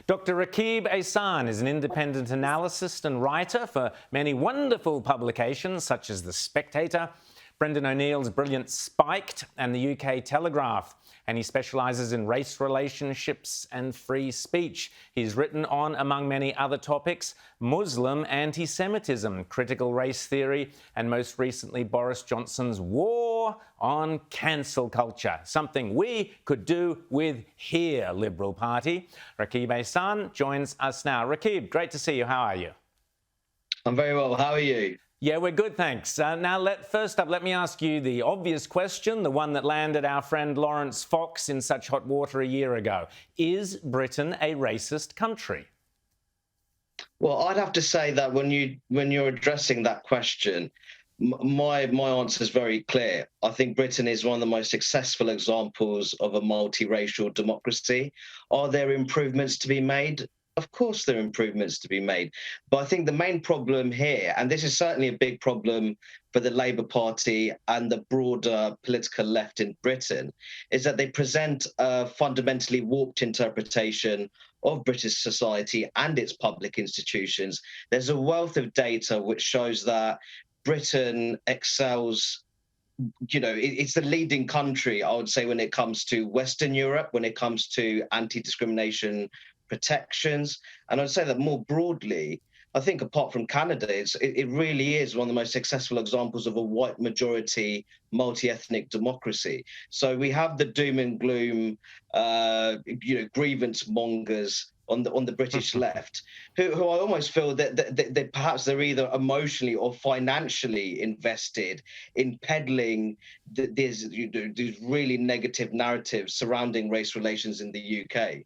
Dr Rakib Ehsan is an independent analyst and writer for many wonderful publications such as The Spectator, Brendan O'Neill's brilliant Spiked and the UK Telegraph, and he specialises in race relationships and free speech. He's written on, among many other topics, Muslim anti-Semitism, critical race theory, and most recently Boris Johnson's war on cancel culture, something we could do with here, Liberal Party. Rakib Ehsan joins us now. Rakib, great to see you. How are you? I'm very well. How are you? Yeah, we're good, thanks. Now, first up, let me ask you the obvious question, the one that landed our friend Lawrence Fox in such hot water a year ago. Is Britain a racist country? Well, I'd have to say that when you're addressing that question, my answer is very clear. I think Britain is one of the most successful examples of a multiracial democracy. Are there improvements to be made? Of course there are improvements to be made. But I think the main problem here, and this is certainly a big problem for the Labour Party and the broader political left in Britain, is that they present a fundamentally warped interpretation of British society and its public institutions. There's a wealth of data which shows that Britain excels. You know, it's the leading country, I would say, when it comes to Western Europe, when it comes to anti-discrimination protections. And I'd say that more broadly, I think apart from Canada, it really is one of the most successful examples of a white majority, multi-ethnic democracy. So we have the doom and gloom, grievance mongers on the British left, who I almost feel that perhaps they're either emotionally or financially invested in peddling these really negative narratives surrounding race relations in the UK.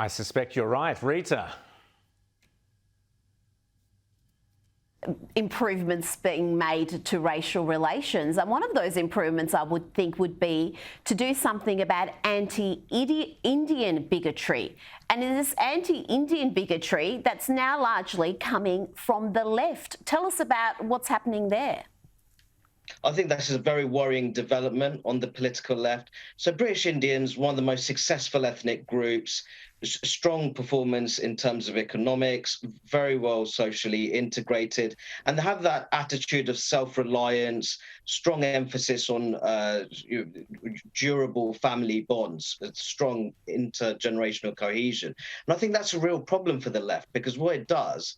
I suspect you're right. Rita? Improvements being made to racial relations. And one of those improvements I would think would be to do something about anti-Indian bigotry. And it is anti-Indian bigotry that's now largely coming from the left. Tell us about what's happening there. I think that's a very worrying development on the political left. So British Indians, one of the most successful ethnic groups, strong performance in terms of economics, very well socially integrated, and they have that attitude of self-reliance, strong emphasis on durable family bonds, strong intergenerational cohesion. And I think that's a real problem for the left, because what it does,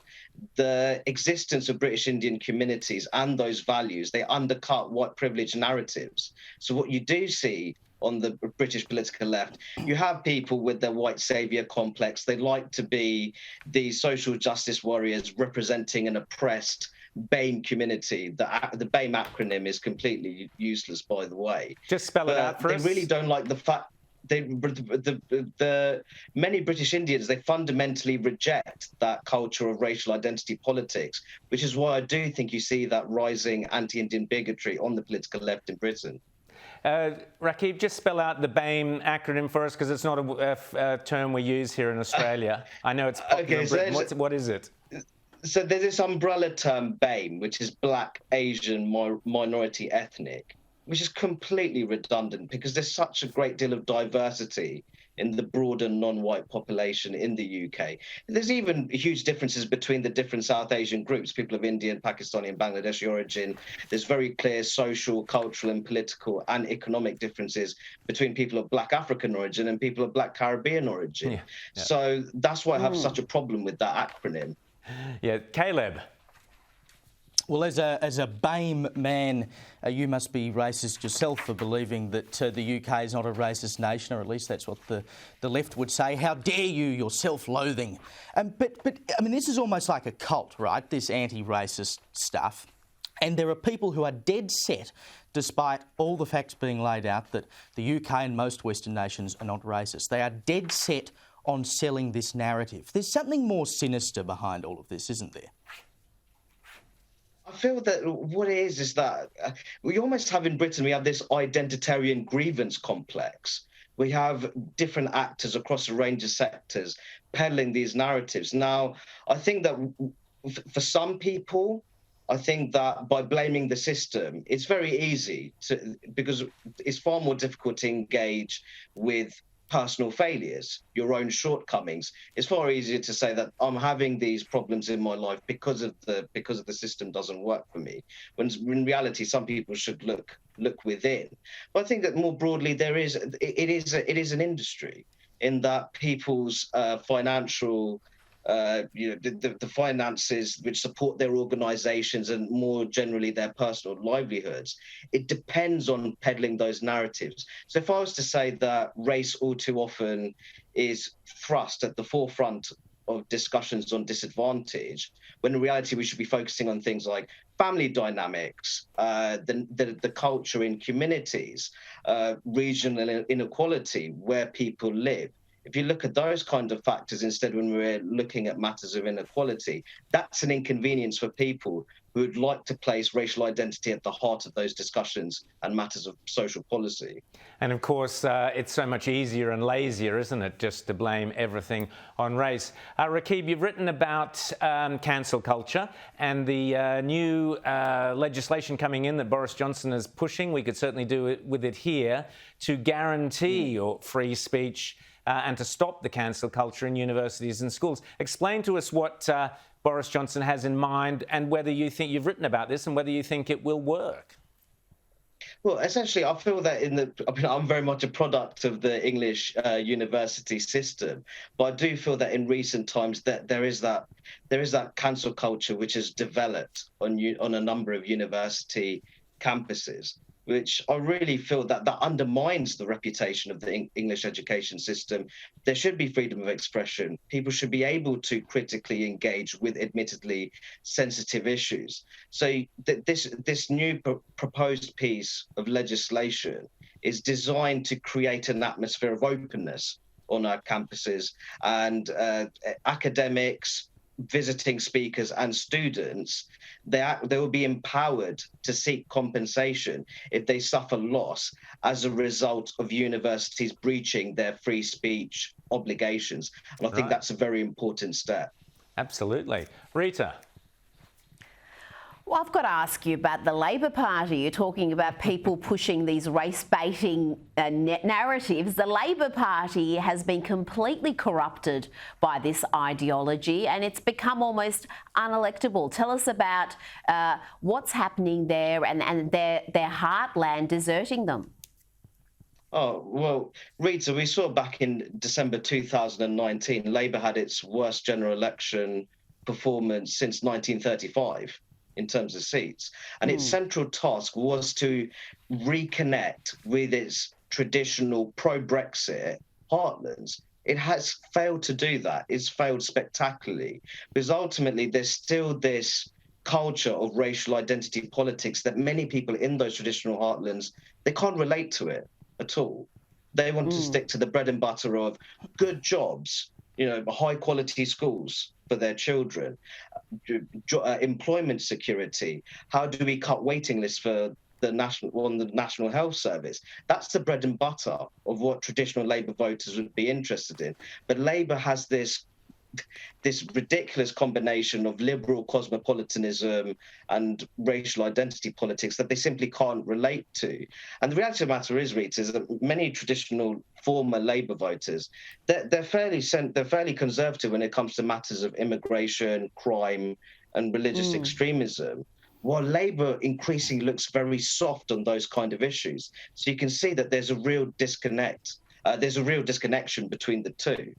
the existence of British Indian communities and those values, they undercut white privilege narratives. So what you do see on the British political left, you have people with their white saviour complex. They like to be these social justice warriors representing an oppressed BAME community. The BAME acronym is completely useless, by the way. Just spell it out for us. They really don't like the fact the many British Indians, they fundamentally reject that culture of racial identity politics, which is why I do think you see that rising anti-Indian bigotry on the political left in Britain. Rakib, just spell out the BAME acronym for us, because it's not a term we use here in Australia. I know it's popular in Britain. What is it? So there's this umbrella term BAME, which is Black, Asian, Minority Ethnic, which is completely redundant because there's such a great deal of diversity in the broader non-white population in the UK. There's even huge differences between the different South Asian groups, people of Indian, Pakistani and Bangladeshi origin. There's very clear social, cultural and political and economic differences between people of Black African origin and people of Black Caribbean origin. Yeah. So that's why I have such a problem with that acronym. Yeah, Caleb. Well, as a BAME man, you must be racist yourself for believing that the UK is not a racist nation, or at least that's what the left would say. How dare you, you're self-loathing. But I mean, this is almost like a cult, right, this anti-racist stuff. And there are people who are dead set, despite all the facts being laid out, that the UK and most Western nations are not racist. They are dead set on selling this narrative. There's something more sinister behind all of this, isn't there? I feel that what it is that we almost have in Britain, we have this identitarian grievance complex. We have different actors across a range of sectors peddling these narratives. Now, I think that for some people, I think that by blaming the system, it's very easy to, because it's far more difficult to engage with personal failures, your own shortcomings. It's far easier to say that I'm having these problems in my life because of the system doesn't work for me. When in reality, some people should look within. But I think that more broadly, it is an industry in that people's financial the finances which support their organizations and more generally their personal livelihoods, it depends on peddling those narratives. So if I was to say that race all too often is thrust at the forefront of discussions on disadvantage, when in reality we should be focusing on things like family dynamics, the culture in communities, regional inequality, where people live. If you look at those kind of factors instead when we're looking at matters of inequality, that's an inconvenience for people who would like to place racial identity at the heart of those discussions and matters of social policy. And of course, it's so much easier and lazier, isn't it, just to blame everything on race. Rakib, you've written about cancel culture and the new legislation coming in that Boris Johnson is pushing. We could certainly do it with it here to guarantee your free speech and to stop the cancel culture in universities and schools. Explain to us what Boris Johnson has in mind and whether you think you've written about this and whether you think it will work. Well, essentially, I feel that I'm very much a product of the English university system, but I do feel that in recent times that there is that cancel culture which has developed on a number of university campuses, which I really feel that undermines the reputation of the English education system. There should be freedom of expression. People should be able to critically engage with admittedly sensitive issues. So this new proposed piece of legislation is designed to create an atmosphere of openness on our campuses, and academics, visiting speakers and students, they will be empowered to seek compensation if they suffer loss as a result of universities breaching their free speech obligations. And I think that's a very important step. Absolutely. Rita? Well, I've got to ask you about the Labor Party. You're talking about people pushing these race-baiting narratives. The Labor Party has been completely corrupted by this ideology and it's become almost unelectable. Tell us about what's happening there and their heartland deserting them. Oh, well, Rita, we saw back in December 2019, Labour had its worst general election performance since 1935. In terms of seats. And its central task was to reconnect with its traditional pro-Brexit heartlands. It has failed to do that. It's failed spectacularly because ultimately there's still this culture of racial identity politics that many people in those traditional heartlands, they can't relate to it at all. They want to stick to the bread and butter of good jobs, high quality schools for their children, employment security. How do we cut waiting lists for the National Health Service? That's the bread and butter of what traditional Labour voters would be interested in. But Labour has this ridiculous combination of liberal cosmopolitanism and racial identity politics that they simply can't relate to. And the reality of the matter is, Rita, is that many traditional former Labour voters, they're fairly conservative when it comes to matters of immigration, crime, and religious extremism. While Labour increasingly looks very soft on those kind of issues. So you can see that there's a real disconnect. There's a real disconnection between the two.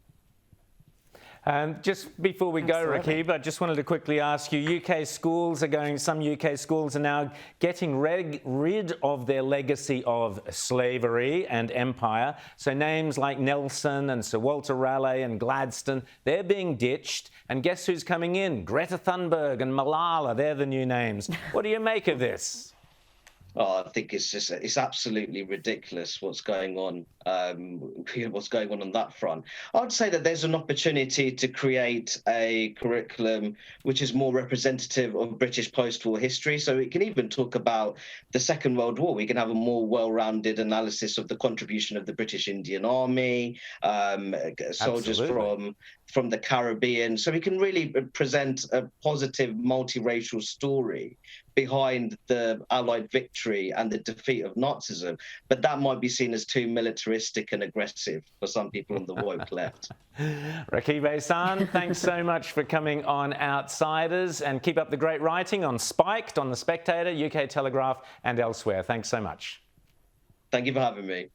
Just before we go, Rakib, I just wanted to quickly ask you, some UK schools are now getting rid of their legacy of slavery and empire. So names like Nelson and Sir Walter Raleigh and Gladstone, they're being ditched. And guess who's coming in? Greta Thunberg and Malala, they're the new names. What do you make of this? Oh, I think it's absolutely ridiculous what's going on on that front. I'd say that there's an opportunity to create a curriculum which is more representative of British post-war history. So we can even talk about the Second World War. We can have a more well-rounded analysis of the contribution of the British Indian Army, soldiers from the Caribbean. So we can really present a positive multiracial story behind the Allied victory and the defeat of Nazism, but that might be seen as too militaristic and aggressive for some people on the woke left. Rakib Ehsan, thanks so much for coming on Outsiders, and keep up the great writing on Spiked, on The Spectator, UK Telegraph and elsewhere. Thanks so much. Thank you for having me.